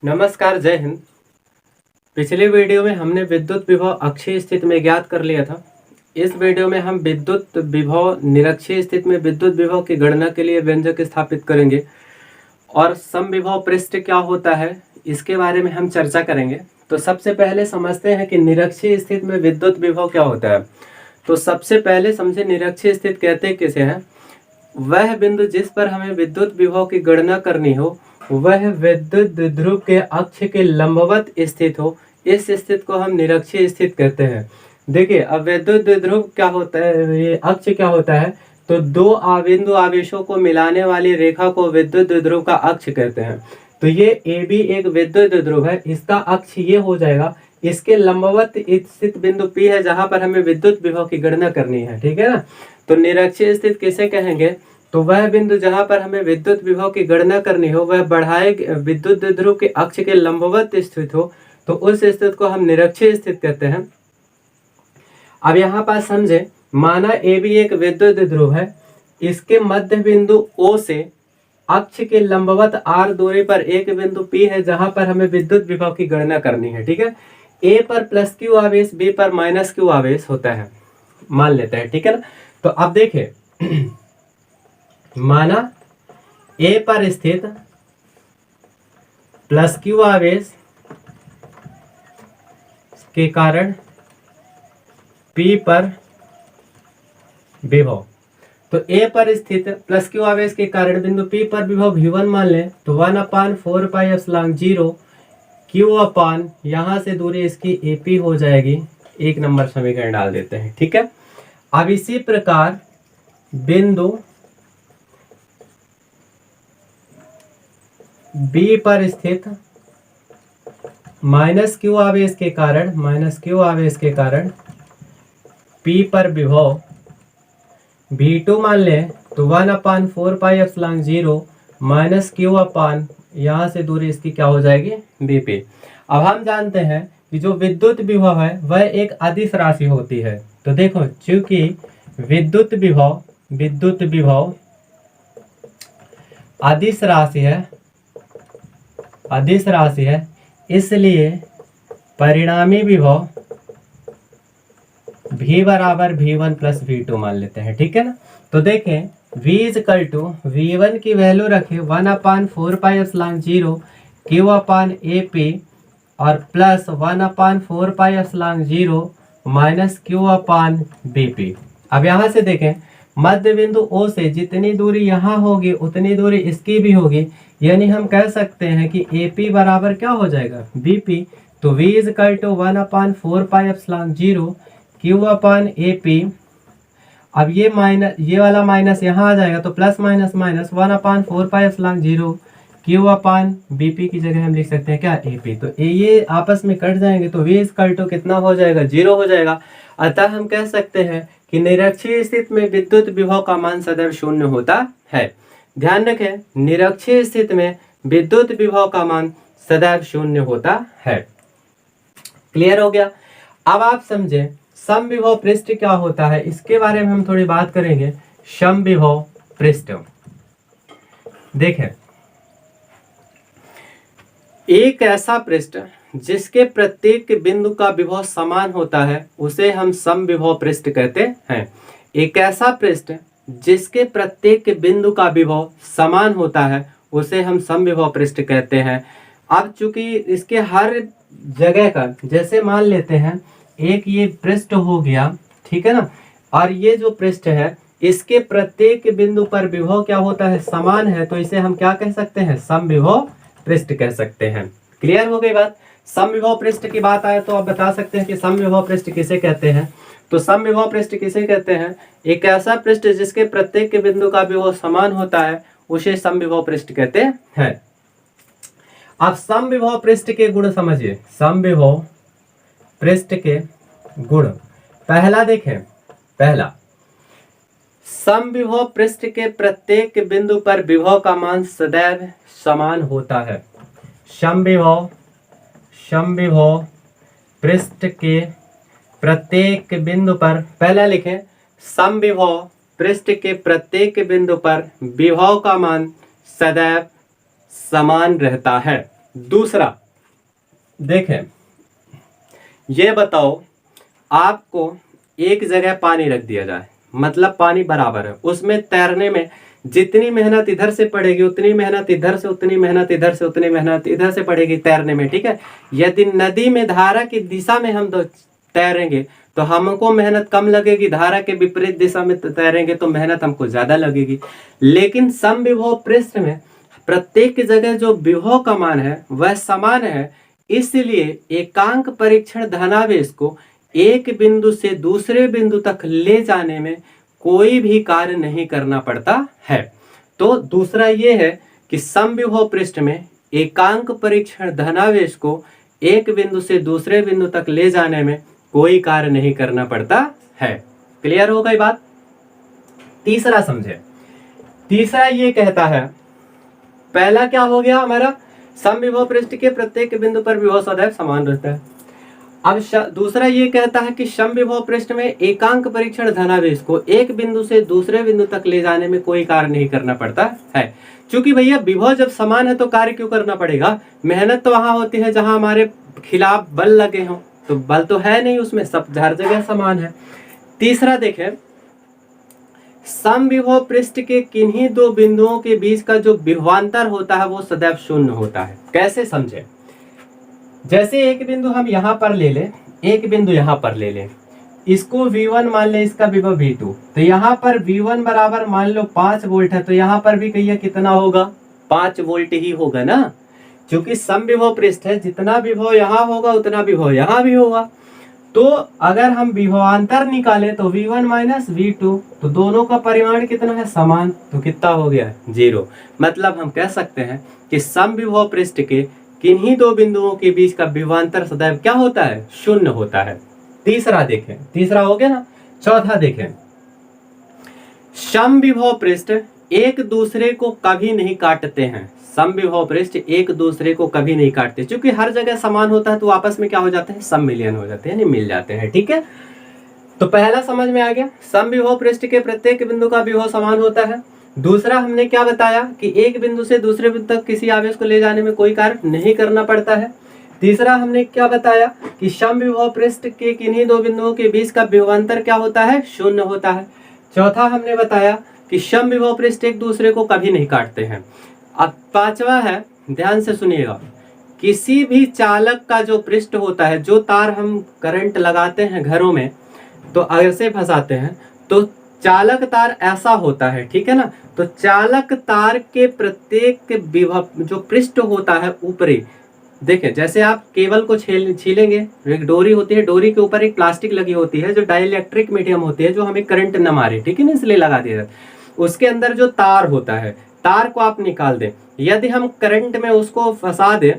नमस्कार, जय हिंद। पिछले वीडियो में हमने विद्युत विभव अक्षीय स्थिति में ज्ञात कर लिया था। इस वीडियो में हम विद्युत विभव निरक्षीय स्थिति में विद्युत विभव की गणना के लिए व्यंजक स्थापित करेंगे और समविभव पृष्ठ क्या होता है इसके बारे में हम चर्चा करेंगे। तो सबसे पहले समझते हैं कि निरक्षीय स्थिति में विद्युत विभव क्या होता है। तो सबसे पहले समझे निरक्षीय स्थिति कहते किसे हैं। वह बिंदु जिस पर हमें विद्युत विभव की गणना करनी हो वह विद्युत द्विध्रुव के अक्ष के लंबवत स्थित हो, इस स्थिति को हम निरक्षीय स्थिति कहते हैं। देखिए, अब विद्युत द्विध्रुव क्या होता है, ये अक्ष क्या होता है, तो दो आबिंदु आवेशों को मिलाने वाली रेखा को विद्युत द्विध्रुव का अक्ष कहते हैं। तो ये ए बी एक विद्युत द्विध्रुव है, इसका अक्ष ये हो जाएगा। इसके लंबवत स्थित बिंदु पी है जहां पर हमें विद्युत विभव की गणना करनी है, ठीक है ना। तो निरक्षीय स्थिति किसे कहेंगे, तो वह बिंदु जहां पर हमें विद्युत विभव की गणना करनी हो वह बढ़ाए विद्युत द्विध्रुव के अक्ष के लंबवत स्थित हो, तो उस स्थिति को हम निरक्षीय स्थिति कहते हैं। अब यहाँ पर समझे, माना ए बी एक विद्युत द्विध्रुव है, इसके मध्य बिंदु O से अक्ष के लंबवत r दूरी पर एक बिंदु P है जहां पर हमें विद्युत विभव की गणना करनी है, ठीक है। A पर प्लस क्यू आवेश, B पर माइनस क्यू आवेश होता है, मान लेते हैं, ठीक है ना। तो अब देखिए, माना A पर स्थित प्लस क्यू आवेश के कारण P पर विभव, तो A पर स्थित प्लस क्यू आवेश के कारण बिंदु P पर विभव V1 मान लें, तो 1/4 पाई एप्सिलॉन 0 Q अपान यहाँ से दूरी इसकी AP हो जाएगी। एक नंबर समीकरण डाल देते हैं, ठीक है। अब इसी प्रकार बिंदु B पर स्थित माइनस क्यू आवेश के कारण P पर विभव V2 मान लें, तो 1/4 पाई एप्सिलॉन 0 माइनस क्यू अपान यहाँ से दूरी इसकी क्या हो जाएगी, BP। अब हम जानते हैं कि जो विद्युत विभव है वह एक अदिश राशि होती है। तो देखो, चूंकि विद्युत विभव अदिश राशि है, इसलिए परिणामी विभव V बराबर V1 प्लस V2 मान लेते हैं, ठीक है ना। तो देखें, V इजकल टू V1 की वैल्यू रखें 1/4 pi epsilon 0 Q upon AP और plus 1/4 pi epsilon 0 minus Q upon BP। अब यहाँ से देखें, मध्य बिंदु O से जितनी दूरी यहाँ होगी उतनी दूरी इसकी भी होगी, यानी हम कह सकते हैं कि AP बराबर क्या हो जाएगा, BP। तो V equal to 1/4 pi epsilon 0 Q upon AP। अब ये वाला माइनस यहाँ आ जाएगा, तो plus minus minus 1/4 pi epsilon 0 Q upon BP की जगह हम लिख सकते हैं क्या, AP। तो ये आपस में कट जाएंगे, तो V इजकल टू कितना हो जाएगा, 0 हो जाएगा। अतः हम कह सकते हैं कि निरक्षीय स्थिति में विद्युत विभव का मान सदैव शून्य होता है। ध्यान रखें, निरक्षीय स्थिति में विद्युत विभव का मान सदैव शून्य होता है। क्लियर हो गया। अब आप समझे समविभव पृष्ठ क्या होता है, इसके बारे में हम थोड़ी बात करेंगे। समविभव पृष्ठ, देखें, एक ऐसा पृष्ठ जिसके प्रत्येक बिंदु का विभव समान होता है उसे हम समविभव पृष्ठ कहते हैं। एक ऐसा पृष्ठ जिसके प्रत्येक बिंदु का विभव समान होता है उसे हम समविभव पृष्ठ कहते हैं। अब चूंकि इसके हर जगह का, जैसे मान लेते हैं एक ये पृष्ठ हो गया, ठीक है ना, और ये जो पृष्ठ है इसके प्रत्येक बिंदु पर विभव क्या होता है, समान है, तो इसे हम क्या कह सकते हैं, समविभव पृष्ठ कह सकते हैं। क्लियर हो गई बात। समविभव पृष्ठ की बात आए तो आप बता सकते हैं कि समविभव पृष्ठ किसे कहते हैं। तो समविभव पृष्ठ किसे कहते हैं, एक ऐसा पृष्ठ जिसके प्रत्येक बिंदु का विभव समान होता है उसे समविभव पृष्ठ कहते हैं। अब समविभव पृष्ठ के गुण समझिए। समविभव पृष्ठ के गुण, पहला देखें, पहला, समविभव पृष्ठ के प्रत्येक बिंदु पर विभव का मान सदैव समान होता है। समविभव पृष्ठ के प्रत्येक बिंदु पर, पहला लिखें, समविभव पृष्ठ के प्रत्येक बिंदु पर विभव का मान सदैव समान रहता है। दूसरा देखें, ये बताओ आपको एक जगह पानी रख दिया जाए, मतलब पानी बराबर है, उसमें तैरने में जितनी मेहनत इधर से पड़ेगी उतनी मेहनत इधर से, उतनी मेहनत इधर से, उतनी मेहनत इधर से पड़ेगी तैरने में, ठीक है। यदि नदी में धारा की दिशा में हम तैरेंगे तो हमको मेहनत कम लगेगी, धारा के विपरीत दिशा में तैरेंगे तो मेहनत हमको ज्यादा लगेगी। लेकिन समविभव पृष्ठ में प्रत्येक जगह जो विभव का मान है वह समान है, इसलिए एकांक परीक्षण धनावेश को एक बिंदु से दूसरे बिंदु तक ले जाने में कोई भी कार्य नहीं करना पड़ता है। तो दूसरा ये है कि समविभव पृष्ठ में एकांक परीक्षण धनावेश को एक बिंदु से दूसरे बिंदु तक ले जाने में कोई कार्य नहीं करना पड़ता है। क्लियर हो गई बात? तीसरा समझे, तीसरा ये कहता है, पहला क्या हो गया हमारा, समविभव पृष्ठ के प्रत्येक बिंदु पर विभव सदैव समान रहता है। अब दूसरा ये कहता है कि समविभव पृष्ठ में एकांक परीक्षण धनावेश को एक बिंदु से दूसरे बिंदु तक ले जाने में कोई कार्य नहीं करना पड़ता है। क्योंकि भैया विभव जब समान है तो कार्य क्यों करना पड़ेगा, मेहनत तो वहां होती है जहां हमारे खिलाफ बल लगे हों, तो बल तो है नहीं उसमें, सब हर जगह समान है। तीसरा देखें, समविभव पृष्ठ के किन्हीं दो बिंदुओं के बीच का जो विभवांतर होता है वो सदैव शून्य होता है। कैसे समझे, जैसे एक बिंदु हम यहां पर ले लें, एक बिंदु यहां पर ले लें, इसको V1 मान लें, इसका विभव V2, तो यहाँ पर V1 बराबर मान लो 5 वोल्ट है, तो यहाँ पर भी कहिए कितना होगा, 5 वोल्ट ही होगा ना, क्योंकि समविभव पृष्ठ है, जितना विभव यहाँ होगा उतना विभव यहाँ भी होगा। तो अगर हम विभवांतर निकालें तो V1 माइनस V2, तो दोनों का परिमाण कितना है, समान, तो कितना हो गया, 0। मतलब हम कह सकते हैं कि समविभव पृष्ठ के किन्हीं दो बिंदुओं के बीच का विभवांतर सदैव क्या होता है, शून्य होता है। तीसरा देखें, तीसरा हो गया ना। चौथा देखें, समविभव पृष्ठ एक दूसरे को कभी नहीं काटते हैं, समविभव पृष्ठ एक दूसरे को कभी नहीं काटते, क्योंकि हर जगह समान होता है तो आपस में क्या हो जाते हैं, सम्मिलियन हो जाते हैं, यानी मिल जाते हैं, ठीक है। तो पहला समझ में आ गया, समविभव पृष्ठ के प्रत्येक बिंदु का विभव समान होता है। दूसरा हमने क्या बताया कि एक बिंदु से दूसरे बिंदु तक किसी आवेश को ले जाने में कोई कार्य नहीं करना पड़ता है। तीसरा हमने क्या बताया कि समविभव पृष्ठ के किन्हीं दो बिंदुओं के बीच का विभवांतर क्या होता है, शून्य होता है। चौथा हमने बताया कि समविभव पृष्ठ एक दूसरे को कभी नहीं काटते हैं। अब पांचवा है, ध्यान से सुनिएगा, किसी भी चालक का जो पृष्ठ होता है, जो तार हम करंट लगाते हैं घरों में तो ऐसे फंसाते हैं, तो चालक तार ऐसा होता है, ठीक है ना। तो चालक तार के प्रत्येक विभव जो पृष्ठ होता है ऊपरी, देखिए जैसे आप केबल को छीलेंगे, एक डोरी होती है, डोरी के ऊपर एक प्लास्टिक लगी होती है जो डाइलेक्ट्रिक मीडियम होती है, जो हमें करंट न मारे, ठीक है ना, इसलिए लगा दिया जाता है। उसके अंदर जो तार होता है, तार को आप निकाल दें, यदि हम करंट में उसको फंसा दें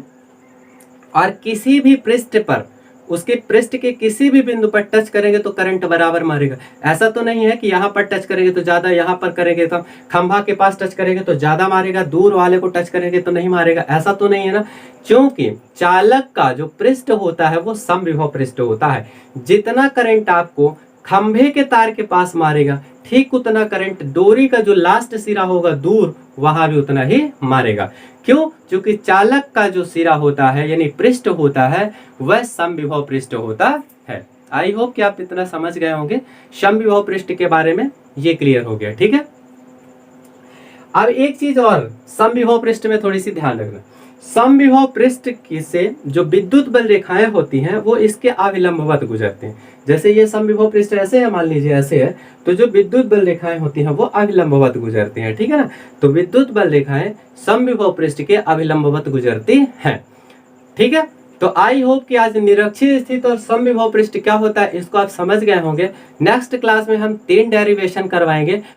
और किसी भी पृष्ठ पर, उसके पृष्ठ के किसी भी बिंदु पर टच करेंगे तो करंट बराबर मारेगा। ऐसा तो नहीं है कि यहाँ पर टच करेंगे तो ज्यादा, यहाँ पर करेंगे तो खंभा के पास टच करेंगे तो ज्यादा मारेगा, दूर वाले को टच करेंगे तो नहीं मारेगा, ऐसा तो नहीं है ना। क्योंकि चालक का जो पृष्ठ होता है वो समविभव पृष्ठ होता है। जितना करंट आपको खंभे के तार के पास मारेगा, ठीक उतना करंट डोरी का जो लास्ट सिरा होगा दूर, वहां भी उतना ही मारेगा। क्यों? क्योंकि चालक का जो सिरा होता है यानी पृष्ठ होता है वह समविभव पृष्ठ होता है। आई होप कि आप इतना समझ गए होंगे समविभव पृष्ठ के बारे में, ये क्लियर हो गया, ठीक है। अब एक चीज और समविभव पृष्ठ में थोड़ी सी ध्यान रखना, समविभव पृष्ठ से जो विद्युत बल रेखाएं होती हैं वो इसके अविलंबवत गुजरते हैं। जैसे ये समविभव पृष्ठ ऐसे है, मान लीजिए ऐसे है, तो जो विद्युत बल रेखाएं होती हैं वो अविलंबवत गुजरती हैं, ठीक है ना। तो विद्युत बल रेखाएं समविभव पृष्ठ के अविलंबवत गुजरती हैं, ठीक है। तो आई होप कि आज निरक्षीय स्थिति और समविभव पृष्ठ क्या होता है इसको आप समझ गए होंगे। नेक्स्ट क्लास में हम 3 डेरिवेशन करवाएंगे,